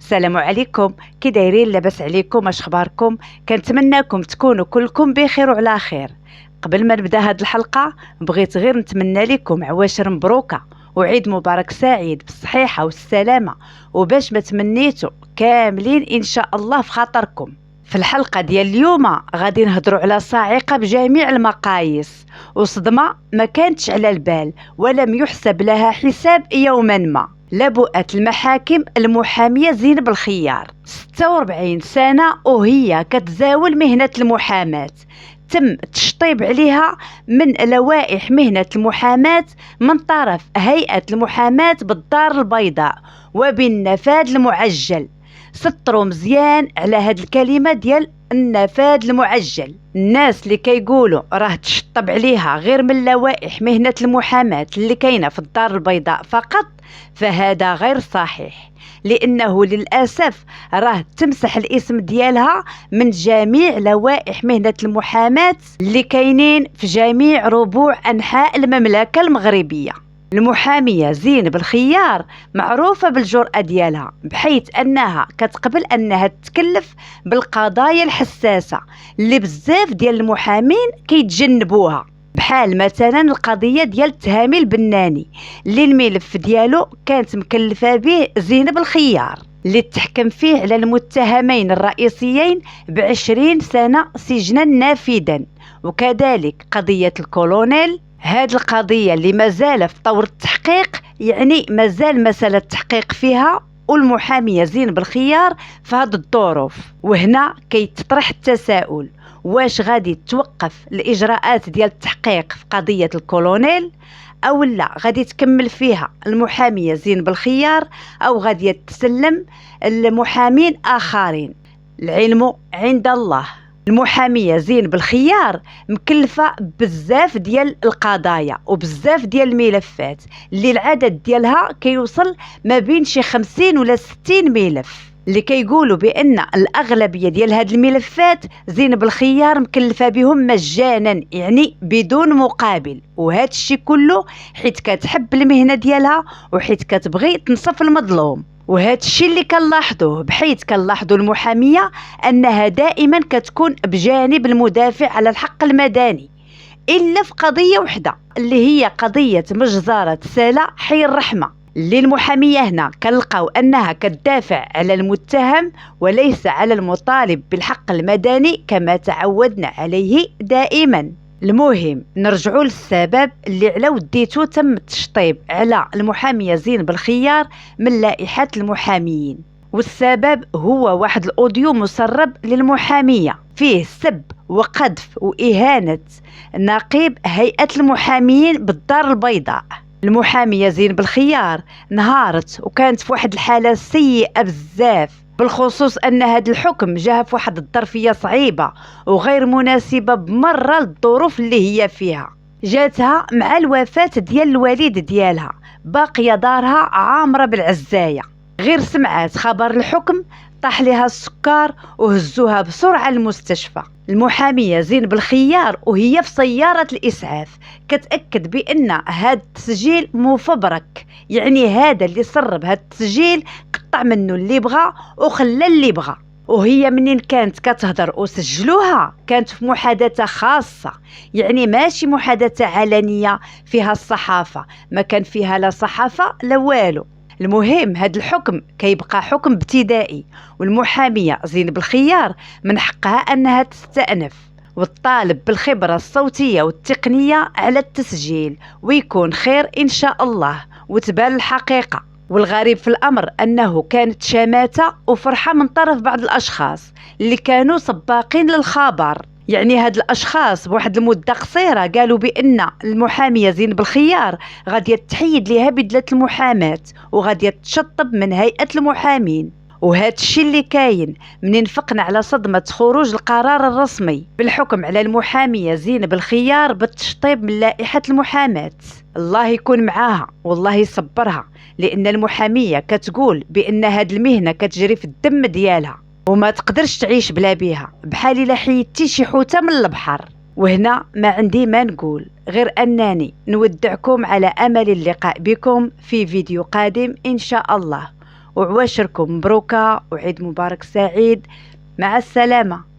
السلام عليكم، كي دايرين؟ لاباس عليكم؟ اش اخباركم؟ كنتمنىكم تكونوا كلكم بخير وعلى خير. قبل ما نبدا هاد الحلقه بغيت غير نتمنى لكم عواشر مبروكه وعيد مبارك سعيد بالصحيحه والسلامه، وباش ما تمنيتوا كاملين ان شاء الله في خاطركم. في الحلقه ديال اليوم غادي نهضروا على صاعقه بجميع المقاييس وصدمه ما كانتش على البال ولم يحسب لها حساب يوما ما. لبؤت المحاكم المحامية زينب الخيار 46 سنة وهي كتزاول مهنة المحاماة. تم تشطيب عليها من لوائح مهنة المحاماة من طرف هيئة المحاماة بالدار البيضاء وبالنفاذ المعجل. سطروا مزيان على هاد الكلمة ديال النفاذ المعجل. الناس اللي كيقولوا راه تشطب عليها غير من لوائح مهنة المحاماة اللي كاينة في الدار البيضاء فقط، فهذا غير صحيح، لأنه للأسف راه تمسح الاسم ديالها من جميع لوائح مهنة المحاماة اللي كاينين في جميع ربوع أنحاء المملكة المغربية. المحامية زينب الخيار معروفة بالجرأة ديالها، بحيث أنها كتقبل أنها تتكلف بالقضايا الحساسة اللي بزاف ديال المحامين كيتجنبوها، بحال مثلا القضية ديال التهامي البناني اللي الملف ديالو كانت مكلفة به زينب الخيار، اللي تحكم فيه على المتهمين الرئيسيين ب20 سنة سجنا نافذا. وكذلك قضية الكولونيل، هاد القضية اللي مازال في طور التحقيق، يعني مازال مسألة التحقيق فيها، والمحامية زينب الخيار في هاد الظروف. وهنا كيتطرح التساؤل، واش غادي توقف الإجراءات ديال التحقيق في قضية الكولونيل أو لا غادي تكمل فيها المحامية زينب الخيار، أو غادي تسلم المحامين آخرين؟ العلم عند الله. المحامية زينب الخيار مكلفة بزاف ديال القضايا وبزاف ديال الملفات اللي العدد ديالها كيوصل ما بين شي 50 ولا 60 ملف، اللي كيقولوا بأن الأغلبية ديال هاد الملفات زينب الخيار مكلفة بهم مجانا، يعني بدون مقابل. وهذا الشيء كله حيت كتحب المهنة ديالها وحيت كتبغي تنصف المظلوم. وهذا الشيء اللي كنلاحظوه، بحيث كنلاحظوا المحامية أنها دائما كتكون بجانب المدافع على الحق المدني، إلا في قضية وحدة اللي هي قضية مجزرة سلا حي الرحمة، اللي المحامية هنا كنلقاو أنها كتدافع على المتهم وليس على المطالب بالحق المدني كما تعودنا عليه دائما. المهم نرجعوا للسبب اللي على وديتو تم التشطيب على المحامية زينب الخيار من لائحة المحاميين، والسبب هو واحد الأوديو مسرب للمحامية فيه سب وقذف وإهانة نقيب هيئة المحاميين بالدار البيضاء. المحامية زينب الخيار نهارت وكانت في واحد الحالة سيئة بزاف، بالخصوص أن هذا الحكم جاء في واحد الظرفية صعيبة وغير مناسبة بمرة للظروف اللي هي فيها. جاتها مع الوفاة ديال الوالد ديالها، باقية دارها عامرة بالعزاية، غير سمعات خبر الحكم طاح لها السكر وهزوها بسرعة المستشفى. المحامية زينب الخيار وهي في سيارة الإسعاف كتأكد بأن هذا التسجيل مفبرك، يعني هذا اللي سرب هذا التسجيل قطع منه اللي بغى وخلى اللي بغى. وهي منين كانت كتهضر وسجلوها كانت في محادثة خاصة، يعني ماشي محادثة علنية فيها الصحافة، ما كان فيها لا صحافة لا والو. المهم هذا الحكم كيبقى حكم ابتدائي، والمحامية زينب الخيار من حقها أنها تستأنف وتطالب بالخبرة الصوتية والتقنية على التسجيل، ويكون خير إن شاء الله وتبان الحقيقة. والغريب في الأمر أنه كانت شماتة وفرحة من طرف بعض الأشخاص اللي كانوا سباقين للخبر، يعني هاد الاشخاص بواحد المده قصيره قالوا بان المحاميه زينب الخيار غاديه تحيد لها بدله المحاماه وغاديه تشطب من هيئه المحامين. وهذا الشيء اللي كاين منين فقنا على صدمه خروج القرار الرسمي بالحكم على المحاميه زينب الخيار بالتشطيب من لائحه المحاماه. الله يكون معاها والله يصبرها، لان المحاميه كتقول بان هاد المهنه كتجري في الدم ديالها وما تقدرش تعيش بلا بيها، بحال الا حيدتي شي حوته من البحر. وهنا ما عندي ما نقول غير أنني نودعكم على أمل اللقاء بكم في فيديو قادم إن شاء الله، وعواشركم مبروكة وعيد مبارك سعيد. مع السلامة.